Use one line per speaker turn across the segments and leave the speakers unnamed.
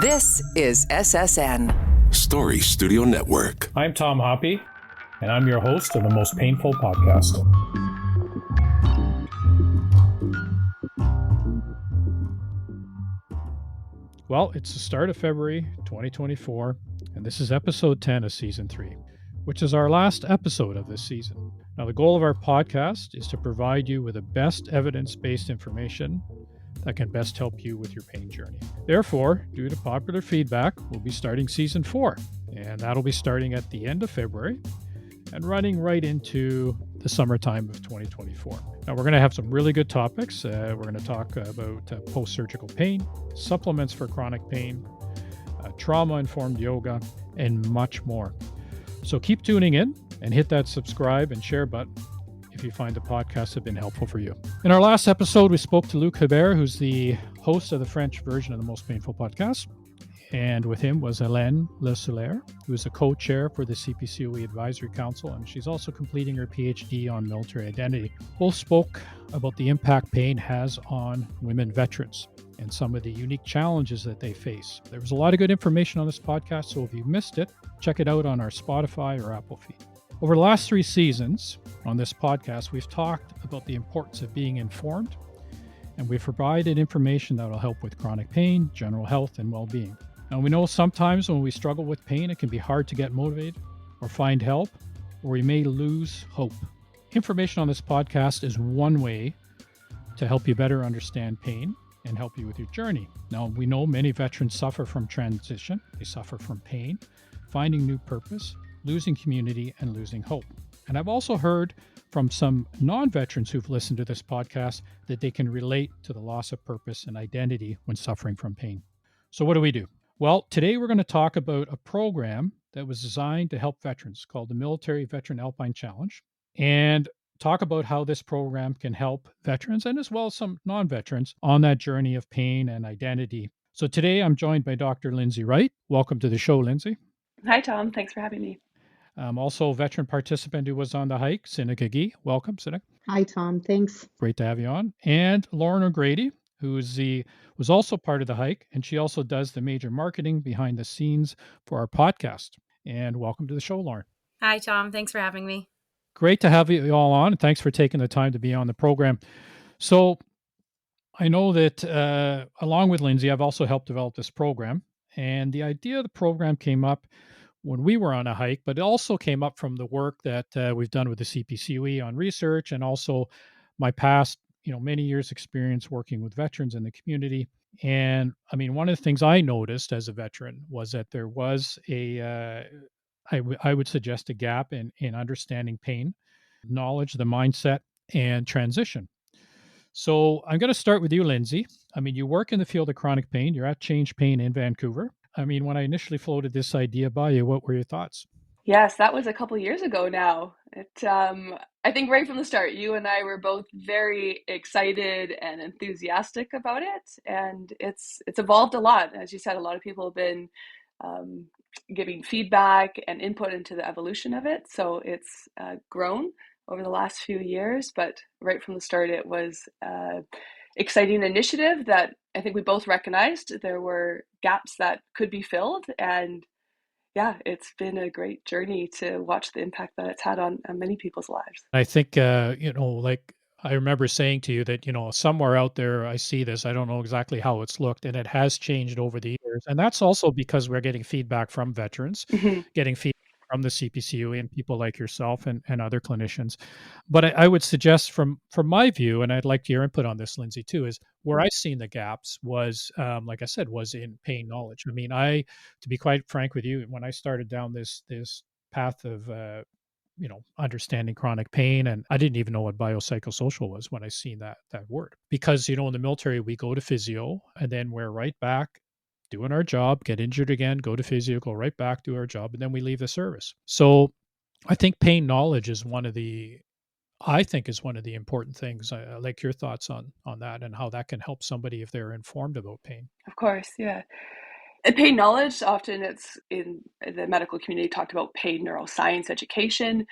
This is SSN.
Story Studio Network.
I'm Tom Hoppe, and I'm your host of the Most Painful Podcast. Well, it's the start of February 2024, and this is episode 10 of season 3, which is our last episode of this season. Now, the goal of our podcast is to provide you with the best evidence-based information that can best help you with your pain journey. Therefore, due to popular feedback, we'll be starting season 4, and that'll be starting at the end of February and running right into the summertime of 2024. Now, we're going to have some really good topics. We're going to talk about post-surgical pain, supplements for chronic pain, trauma-informed yoga, and much more. So keep tuning in and hit that subscribe and share button if you find the podcasts have been helpful for you. In our last episode, we spoke to Luc Hebert, who's the host of the French version of the Most Painful Podcast. And with him was Hélène Le Soulaire, who is a co-chair for the CPCOE Advisory Council, and she's also completing her PhD on military identity. Both spoke about the impact pain has on women veterans and some of the unique challenges that they face. There was a lot of good information on this podcast, so if you missed it, check it out on our Spotify or Apple feed. Over the last 3 seasons on this podcast, we've talked about the importance of being informed, and we've provided information that will help with chronic pain, general health, and well-being. Now, we know sometimes when we struggle with pain, it can be hard to get motivated or find help, or we may lose hope. Information on this podcast is one way to help you better understand pain and help you with your journey. Now, we know many veterans suffer from transition. They suffer from pain, finding new purpose, losing community, and losing hope. And I've also heard from some non-veterans who've listened to this podcast that they can relate to the loss of purpose and identity when suffering from pain. So what do we do? Well, today we're going to talk about a program that was designed to help veterans called the Military Veteran Alpine Challenge, and talk about how this program can help veterans and as well as some non-veterans on that journey of pain and identity. So today I'm joined by Dr. Lindsay Rite. Welcome to the show, Lindsay.
Hi, Tom. Thanks for having me.
Also a veteran participant who was on the hike, Synika. Welcome, Synika.
Hi, Tom. Thanks.
Great to have you on. And Lauren O'Grady, who was also part of the hike, and she also does the major marketing behind the scenes for our podcast. And welcome to the show, Lauren.
Hi, Tom. Thanks for having me.
Great to have you all on, and thanks for taking the time to be on the program. So I know that along with Lindsay, I've also helped develop this program, and the idea of the program came up when we were on a hike, but it also came up from the work that we've done with the CPCOE on research, and also my past, many years experience working with veterans in the community. And I mean, one of the things I noticed as a veteran was that there was I would suggest a gap in understanding pain, knowledge, the mindset, and transition. So I'm going to start with you, Lindsay. I mean, you work in the field of chronic pain. You're at Change Pain in Vancouver. I mean, when I initially floated this idea by you, what were your thoughts?
Yes, that was a couple of years ago now. I think right from the start, you and I were both very excited and enthusiastic about it, and it's evolved a lot. As you said, a lot of people have been giving feedback and input into the evolution of it, so it's grown over the last few years. But right from the start, it was exciting initiative that I think we both recognized there were gaps that could be filled. And yeah, it's been a great journey to watch the impact that it's had on many people's lives.
I think, like I remember saying to you that, somewhere out there, I see this, I don't know exactly how it's looked, and it has changed over the years. And that's also because we're getting feedback from veterans, getting feedback from the CPCOE and people like yourself and other clinicians. But I would suggest from my view, and I'd like your input on this, Lindsay, too, is where I've seen the gaps was, like I said, was in pain knowledge. I mean, to be quite frank with you, when I started down this path of, understanding chronic pain, and I didn't even know what biopsychosocial was when I seen that word. Because, in the military, we go to physio, and then we're right back doing our job, get injured again, go to physio, go right back, do our job, and then we leave the service. So I think pain knowledge is one of the important things. I like your thoughts on that and how that can help somebody if they're informed about pain.
Of course, yeah. And pain knowledge, often it's in the medical community talked about pain neuroscience education.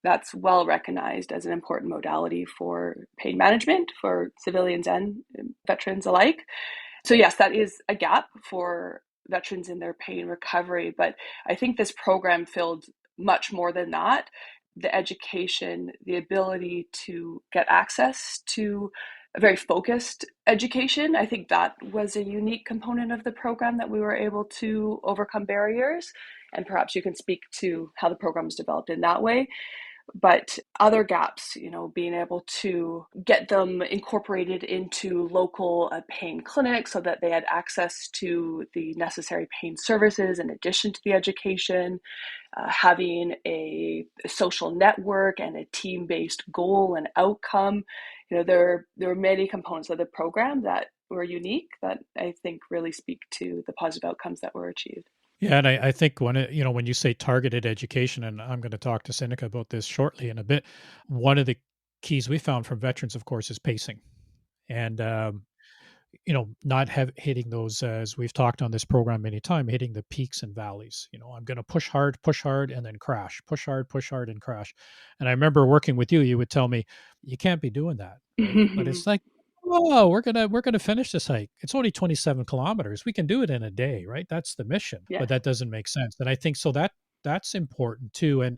That's well recognized as an important modality for pain management for civilians and veterans alike. So yes, that is a gap for veterans in their pain recovery. But I think this program filled much more than that. The education, the ability to get access to a very focused education. I think that was a unique component of the program that we were able to overcome barriers. And perhaps you can speak to how the program was developed in that way. But other gaps, being able to get them incorporated into local pain clinics so that they had access to the necessary pain services in addition to the education, having a social network and a team-based goal and outcome. There were many components of the program that were unique that I think really speak to the positive outcomes that were achieved.
Yeah, and I think when you say targeted education, and I'm going to talk to Synika about this shortly in a bit, one of the keys we found from veterans, of course, is pacing. And not hitting those, as we've talked on this program many times, hitting the peaks and valleys. I'm going to push hard, and then crash, push hard, and crash. And I remember working with you, you would tell me, you can't be doing that, right? But it's like, oh, we're gonna finish this hike. It's only 27 kilometers. We can do it in a day, right? That's the mission.
Yeah.
But that doesn't make sense. And I think so that's important too. And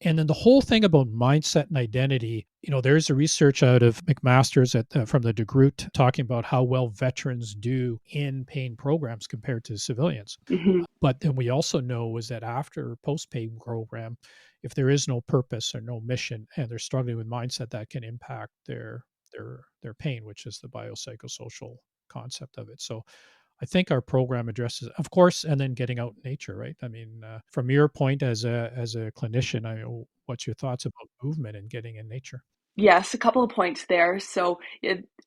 then the whole thing about mindset and identity, there's a research out of McMaster's from the DeGroote talking about how well veterans do in pain programs compared to civilians.
Mm-hmm.
But then we also know is that after post-pain program, if there is no purpose or no mission and they're struggling with mindset, that can impact their pain, which is the biopsychosocial concept of it. So I think our program addresses, of course, and then getting out in nature, right? I mean, from your point as a clinician, what's your thoughts about movement and getting in nature?
Yes, a couple of points there. So,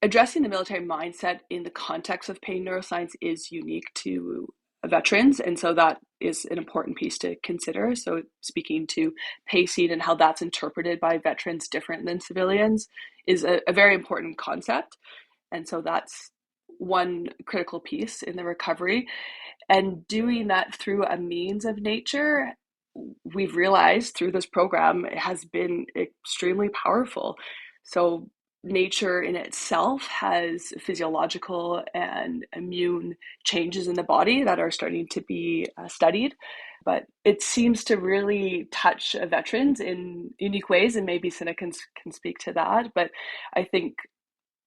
addressing the military mindset in the context of pain neuroscience is unique to veterans. And so that is an important piece to consider. So, speaking to pacing and how that's interpreted by veterans different than civilians is a very important concept. And so that's one critical piece in the recovery. And doing that through a means of nature, we've realized through this program, it has been extremely powerful. So nature in itself has physiological and immune changes in the body that are starting to be studied. But it seems to really touch veterans in unique ways, and maybe Synika can speak to that. But I think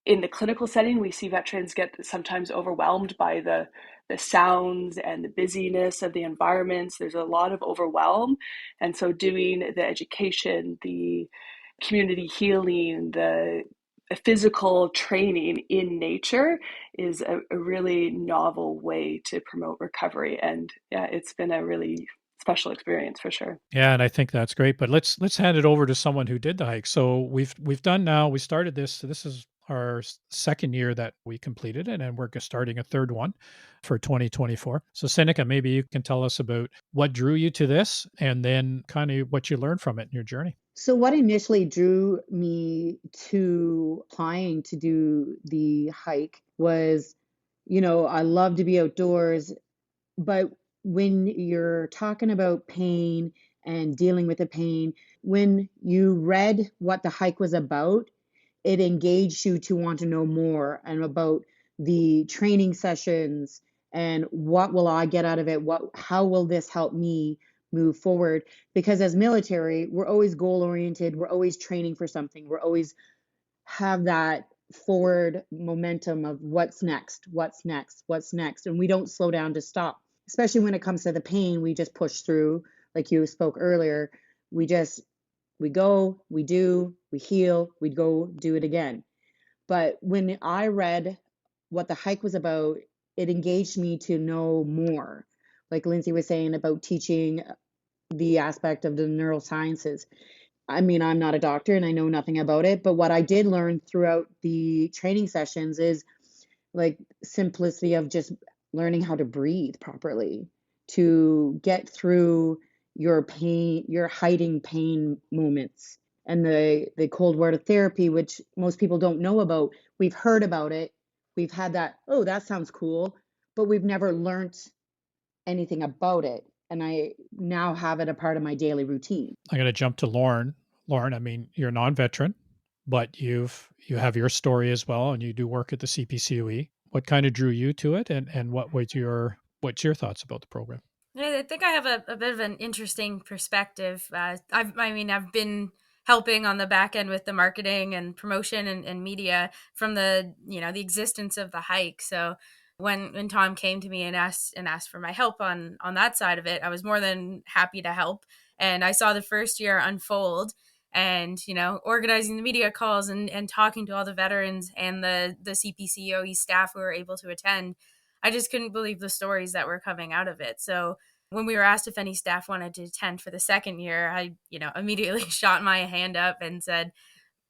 in the clinical setting, we see veterans get sometimes overwhelmed by the sounds and the busyness of the environments. There's a lot of overwhelm. And so doing the education, the community healing, the physical training in nature is a really novel way to promote recovery. And yeah, it's been a really special experience for sure.
Yeah, and I think that's great. But let's hand it over to someone who did the hike. So we've done now. We started this. So this is our second year that we completed it, and we're starting a third one for 2024. So Synika, maybe you can tell us about what drew you to this, and then kind of what you learned from it in your journey.
So what initially drew me to applying to do the hike was, I love to be outdoors, but when you're talking about pain and dealing with the pain, when you read what the hike was about, it engaged you to want to know more and about the training sessions and what will I get out of it? How will this help me move forward? Because as military, we're always goal oriented. We're always training for something. We're always have that forward momentum of what's next. And we don't slow down to stop, especially when it comes to the pain. We just push through, like you spoke earlier. We go, we do, we heal, we go do it again. But when I read what the hike was about, it engaged me to know more. Like Lindsay was saying about teaching the aspect of the neurosciences. I mean, I'm not a doctor and I know nothing about it, but what I did learn throughout the training sessions is like simplicity of just learning how to breathe properly, to get through your pain, your hiding pain moments. And the cold water therapy, which most people don't know about. We've heard about it. We've had that, oh, that sounds cool, but we've never learned anything about it. And I now have it a part of my daily routine.
I'm going to jump to Lauren. Lauren, I mean, you're a non-veteran, but you have your story as well, and you do work at the CPCOE. What kind of drew you to it, and what was your What's your thoughts about the program?
I think I have a bit of an interesting perspective. I've been helping on the back end with the marketing and promotion and media from the existence of the hike. So when Tom came to me and asked for my help on that side of it, I was more than happy to help. And I saw the first year unfold, and organizing the media calls and talking to all the veterans and the CPCOE staff who were able to attend. I just couldn't believe the stories that were coming out of it. So when we were asked if any staff wanted to attend for the second year, I, immediately shot my hand up and said,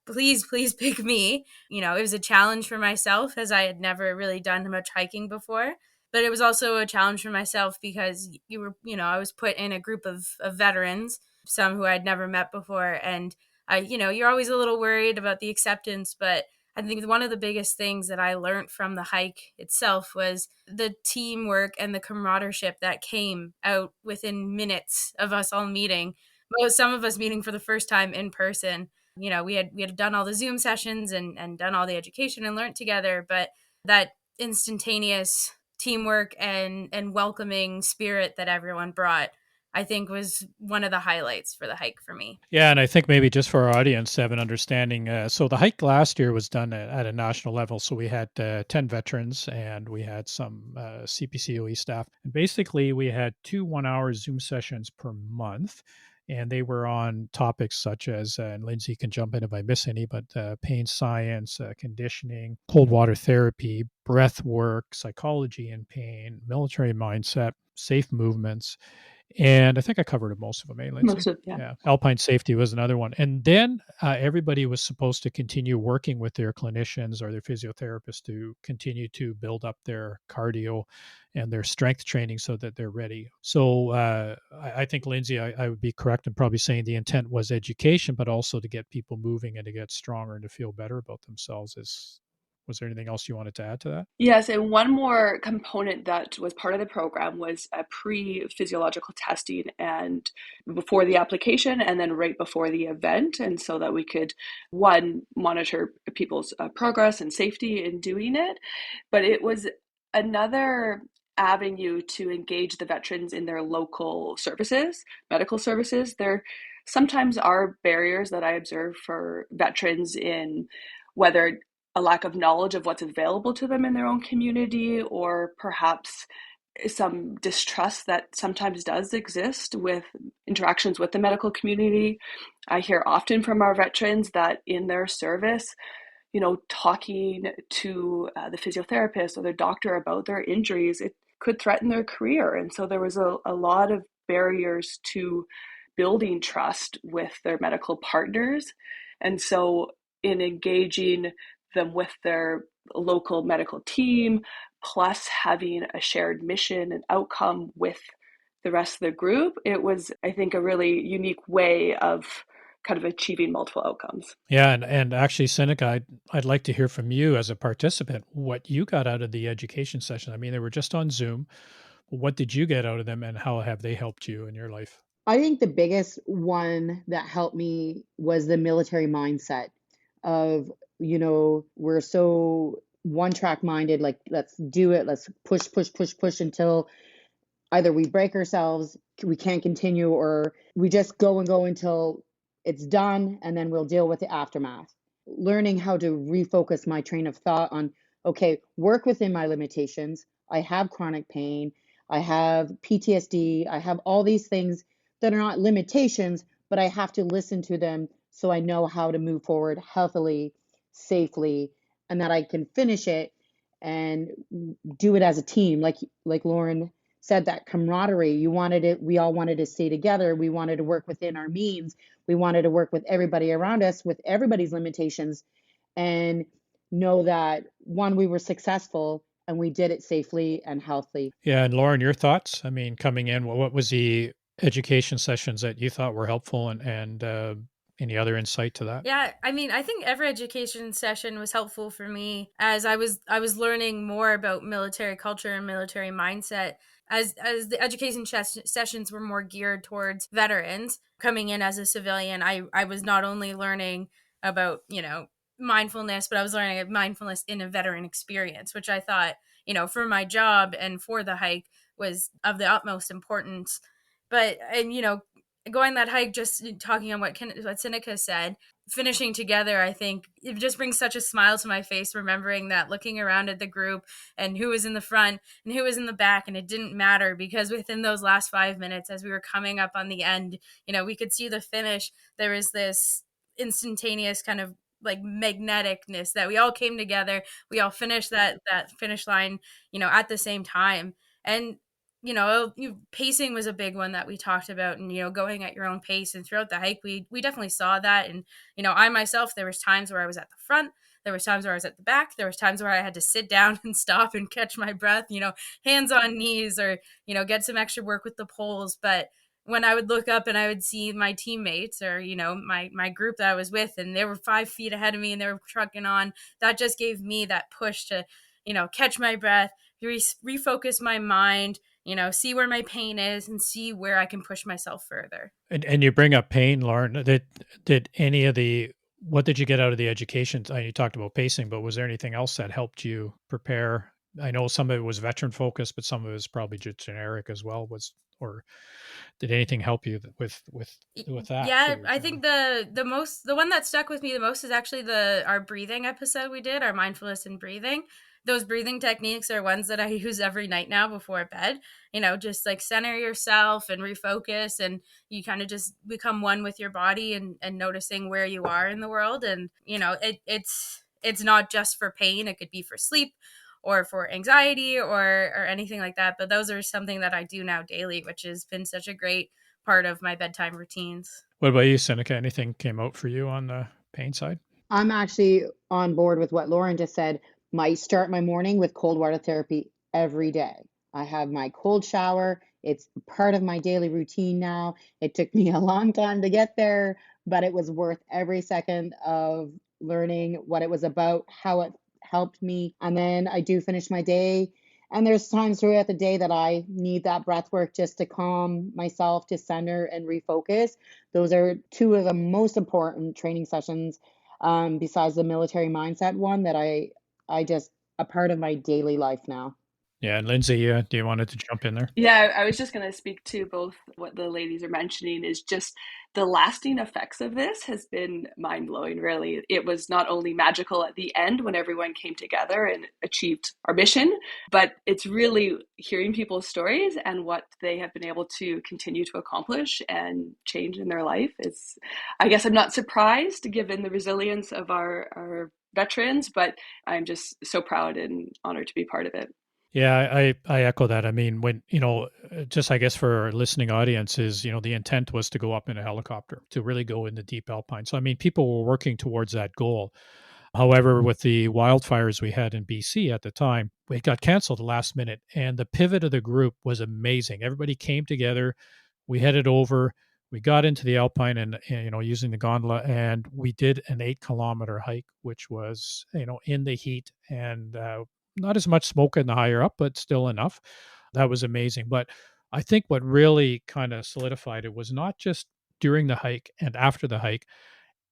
please pick me. It was a challenge for myself as I had never really done much hiking before. But it was also a challenge for myself because I was put in a group of veterans, some who I'd never met before. And you're always a little worried about the acceptance, but I think one of the biggest things that I learned from the hike itself was the teamwork and the camaraderie that came out within minutes of us all meeting. Well, some of us meeting for the first time in person. We had done all the Zoom sessions and done all the education and learned together, but that instantaneous teamwork and welcoming spirit that everyone brought, I think, was one of the highlights for the hike for me.
Yeah, and I think maybe just for our audience to have an understanding, so the hike last year was done at a national level. So we had 10 veterans and we had some CPCOE staff. And basically, we had 2 1-hour Zoom sessions per month. And they were on topics such as, and Lindsay can jump in if I miss any, but pain science, conditioning, cold water therapy, breath work, psychology in pain, military mindset, safe movements. And I think I covered most of them, eh, Lindsay?
Most of, yeah.
Yeah. Alpine safety was another one. And then everybody was supposed to continue working with their clinicians or their physiotherapists to continue to build up their cardio and their strength training so that they're ready. So I think, Lindsay, I would be correct in probably saying the intent was education, but also to get people moving and to get stronger and to feel better about themselves. Was there anything else you wanted to add to that?
Yes, and one more component that was part of the program was a pre-physiological testing and before the application and then right before the event. And so that we could, one, monitor people's progress and safety in doing it. But it was another avenue to engage the veterans in their local services, medical services. There sometimes are barriers that I observe for veterans in whether a lack of knowledge of what's available to them in their own community, or perhaps some distrust that sometimes does exist with interactions with the medical community. I hear often from our veterans that in their service, talking to the physiotherapist or their doctor about their injuries, it could threaten their career. And so there was a lot of barriers to building trust with their medical partners. And so in engaging them with their local medical team, plus having a shared mission and outcome with the rest of the group, it was, I think, a really unique way of kind of achieving multiple outcomes.
Yeah, and actually, Synika, I'd like to hear from you as a participant what you got out of the education session. I mean, they were just on Zoom. What did you get out of them, and how have they helped you in your life?
I think the biggest one that helped me was the military mindset of, we're so one track minded, like, let's do it, let's push until either we break ourselves, we can't continue, or we just go and go until it's done, and then we'll deal with the aftermath. Learning how to refocus my train of thought on, okay, work within my limitations. I have chronic pain. I have PTSD. I have all these things that are not limitations, but I have to listen to them so I know how to move forward healthily, safely, and that I can finish it and do it as a team. Like Lauren said, that camaraderie, we all wanted to stay together. We wanted to work within our means. We wanted to work with everybody around us, with everybody's limitations, and know that, one, we were successful and we did it safely and healthily.
Yeah, and Lauren, your thoughts? I mean, coming in, what was the education sessions that you thought were helpful, and any other insight to that?
Yeah, I mean, I think every education session was helpful for me as I was learning more about military culture and military mindset. As the education sessions were more geared towards veterans coming in as a civilian, I was not only learning about, mindfulness, but I was learning mindfulness in a veteran experience, which I thought, for my job and for the hike was of the utmost importance. But, and, going that hike, just talking on what Synika said, finishing together, I think it just brings such a smile to my face, remembering that, looking around at the group and who was in the front and who was in the back, and it didn't matter, because within those last 5 minutes, as we were coming up on the end, we could see the finish. There was this instantaneous kind of like magneticness that we all came together. We all finished that finish line, at the same time. And pacing was a big one that we talked about, and going at your own pace. And throughout the hike, we definitely saw that. And I myself, there was times where I was at the front, there was times where I was at the back, there was times where I had to sit down and stop and catch my breath, hands on knees, or get some extra work with the poles. But when I would look up and I would see my teammates, or my group that I was with, and they were 5 feet ahead of me and they were trucking on, that just gave me that push to catch my breath, refocus my mind, see where my pain is, and see where I can push myself further.
And you bring up pain, Lauren. Did any of what did you get out of the education? You talked about pacing, but was there anything else that helped you prepare? I know some of it was veteran focused, but some of it was probably just generic as well. Or did anything help you with that?
Yeah, I think the one that stuck with me the most is actually our breathing episode we did, our mindfulness and breathing. Those breathing techniques are ones that I use every night now before bed. Just like center yourself and refocus, and you kind of just become one with your body, and noticing where you are in the world. And it's not just for pain; it could be for sleep, or for anxiety, or anything like that. But those are something that I do now daily, which has been such a great part of my bedtime routines.
What about you, Synika? Anything came out for you on the pain side?
I'm actually on board with what Lauren just said. I start my morning with cold water therapy every day. I have my cold shower. It's part of my daily routine now. It took me a long time to get there, but it was worth every second of learning what it was about, how it helped me. And then I do finish my day. And there's times throughout the day that I need that breath work just to calm myself, to center and refocus. Those are two of the most important training sessions, besides the military mindset one, that I just a part of my daily life now.
Yeah, and Lindsay, do you wanted to jump in there?
Yeah, I was just going to speak to both what the ladies are mentioning. Is just the lasting effects of this has been mind-blowing, really. It was not only magical at the end when everyone came together and achieved our mission, but it's really hearing people's stories and what they have been able to continue to accomplish and change in their life. I guess I'm not surprised given the resilience of our veterans, but I'm just so proud and honored to be part of it.
Yeah, I echo that. I mean, when, just I guess for our listening audiences, the intent was to go up in a helicopter, to really go in the deep alpine. So, I mean, people were working towards that goal. However, with the wildfires we had in BC at the time, it got canceled the last minute. And the pivot of the group was amazing. Everybody came together. We headed over. We got into the alpine and using the gondola, and we did an 8-kilometer hike, which was, in the heat, and not as much smoke in the higher up, but still enough. That was amazing. But I think what really kind of solidified it was not just during the hike and after the hike.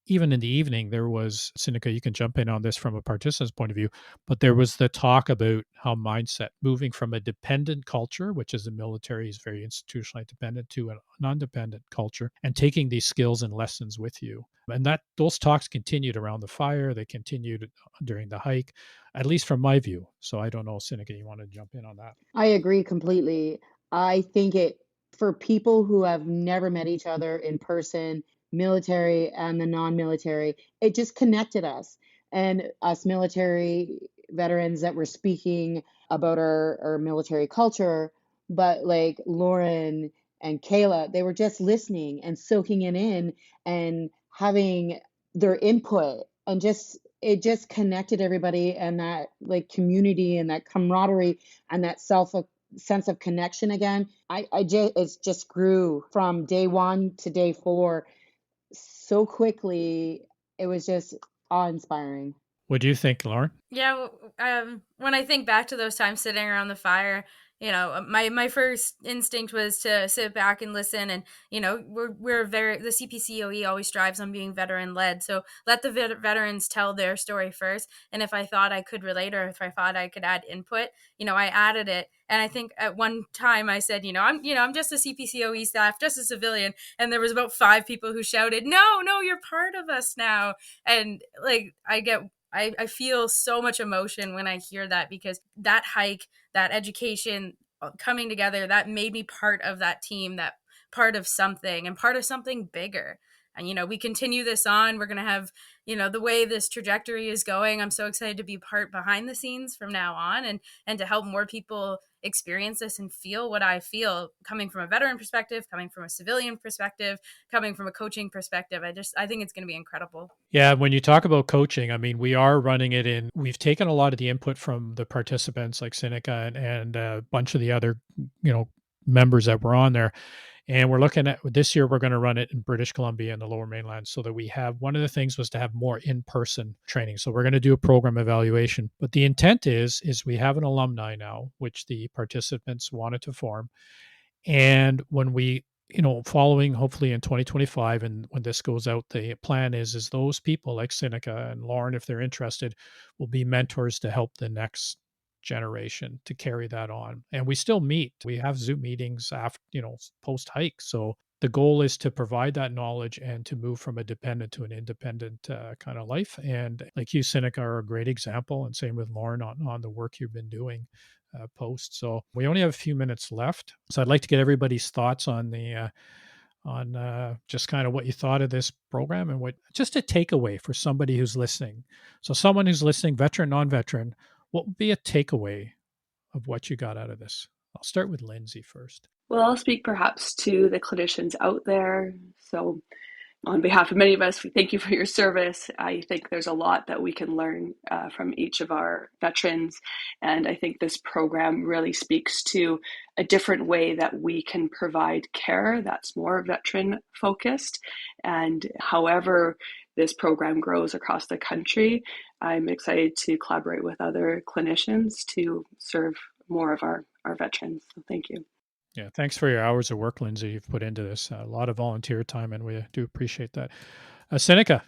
Even in the evening, there was, Synika, you can jump in on this from a participant's point of view, but there was the talk about how mindset, moving from a dependent culture, which is the military is very institutionally dependent, to a non-dependent culture, and taking these skills and lessons with you. And those talks continued around the fire. They continued during the hike, at least from my view. So I don't know, Synika, you want to jump in on that?
I agree completely. I think for people who have never met each other in person, military and the non-military, it just connected us. And us military veterans that were speaking about our military culture, but like Lauren and Kayla, they were just listening and soaking it in and having their input, and it just connected everybody, and that like community and that camaraderie and that sense of connection again. It just grew from day 1 to day 4 so quickly. It was just awe-inspiring.
What do you think, Lauren?
Yeah, when I think back to those times sitting around the fire, my first instinct was to sit back and listen. And, the CPCOE always strives on being veteran led. So let the veterans tell their story first. And if I thought I could relate, or if I thought I could add input, I added it. And I think at one time I said, I'm just a CPCOE staff, just a civilian. And there was about 5 people who shouted, no, you're part of us now. And like, I feel so much emotion when I hear that, because that hike, that education coming together, that made me part of that team, that part of something, and part of something bigger. And, we continue this on. We're going to have, the way this trajectory is going, I'm so excited to be part behind the scenes from now on, and to help more people experience this and feel what I feel, coming from a veteran perspective, coming from a civilian perspective, coming from a coaching perspective. I think it's going to be incredible.
Yeah, when you talk about coaching, I mean, we are running it in. We've taken a lot of the input from the participants like Synika and a bunch of the other, members that were on there. And we're looking at this year, we're going to run it in British Columbia and the Lower Mainland, so that we have, one of the things was to have more in-person training. So we're going to do a program evaluation. But the intent is we have an alumni now, which the participants wanted to form. And when we, following hopefully in 2025, and when this goes out, the plan is those people like Synika and Lauren, if they're interested, will be mentors to help the next generation to carry that on. And we still meet. We have Zoom meetings after, post hike. So the goal is to provide that knowledge and to move from a dependent to an independent kind of life. And like you, Synika, are a great example, and same with Lauren on the work you've been doing post. So we only have a few minutes left. So I'd like to get everybody's thoughts on just kind of what you thought of this program, and what just a takeaway for somebody who's listening. So someone who's listening, veteran, non-veteran, what would be a takeaway of what you got out of this? I'll start with Lindsay first.
Well, I'll speak perhaps to the clinicians out there. So on behalf of many of us, we thank you for your service. I think there's a lot that we can learn from each of our veterans. And I think this program really speaks to a different way that we can provide care that's more veteran focused. And however this program grows across the country, I'm excited to collaborate with other clinicians to serve more of our veterans. So thank you.
Yeah, thanks for your hours of work, Lindsay, you've put into this. A lot of volunteer time, and we do appreciate that. Synika.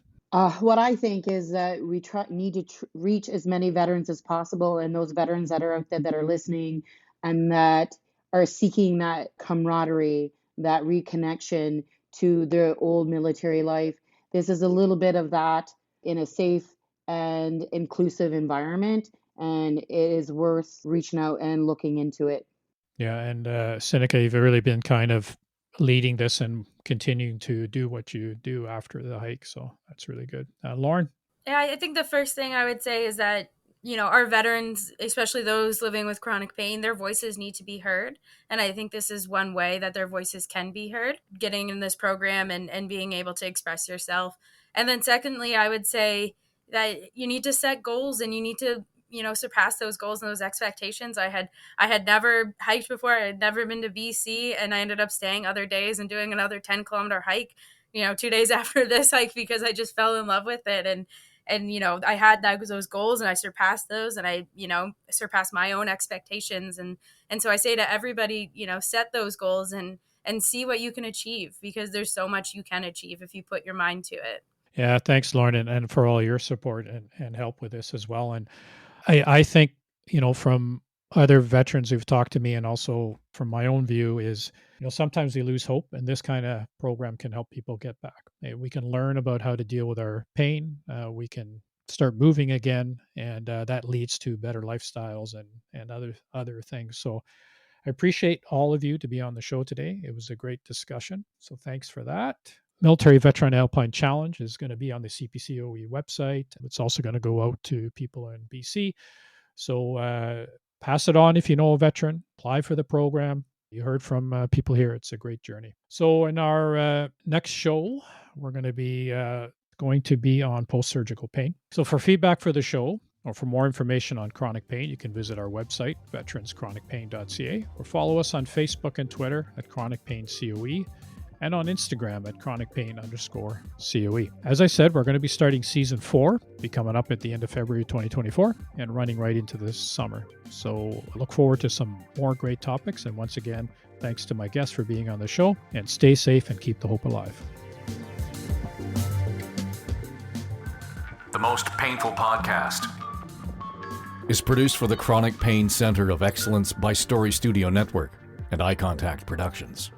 What I think is that we need to reach as many veterans as possible, and those veterans that are out there that are listening and that are seeking that camaraderie, that reconnection to their old military life. This is a little bit of that in a safe and inclusive environment, and it is worth reaching out and looking into it.
Yeah, and Synika, you've really been kind of leading this and continuing to do what you do after the hike. So that's really good. Lauren?
Yeah, I think the first thing I would say is that, our veterans, especially those living with chronic pain, their voices need to be heard. And I think this is one way that their voices can be heard, getting in this program and being able to express yourself. And then secondly, I would say that you need to set goals, and you need to surpass those goals and those expectations. I had never hiked before. I had never been to BC, and I ended up staying other days and doing another 10-kilometer hike, 2 days after this hike, because I just fell in love with it. And I had those goals, and I surpassed those, and I surpassed my own expectations. And so I say to everybody, set those goals and see what you can achieve, because there's so much you can achieve if you put your mind to it.
Yeah, thanks, Lauren, and for all your support and help with this as well. And I think, from other veterans who've talked to me, and also from my own view, is, sometimes we lose hope, and this kind of program can help people get back. We can learn about how to deal with our pain. We can start moving again, and that leads to better lifestyles and other things. So I appreciate all of you to be on the show today. It was a great discussion. So thanks for that. Military Veteran Alpine Challenge is going to be on the CPCOE website. It's also going to go out to people in BC. So pass it on if you know a veteran. Apply for the program. You heard from people here. It's a great journey. So in our next show, we're going to be on post-surgical pain. So for feedback for the show, or for more information on chronic pain, you can visit our website, veteranschronicpain.ca, or follow us on Facebook and Twitter at Chronic Pain COE. and on Instagram at chronicpain_COE. As I said, we're going to be starting season 4, be coming up at the end of February 2024, and running right into this summer. So I look forward to some more great topics. And once again, thanks to my guests for being on the show, and stay safe and keep the hope alive.
The Most Painful Podcast is produced for the Chronic Pain Center of Excellence by Story Studio Network and Eye Contact Productions.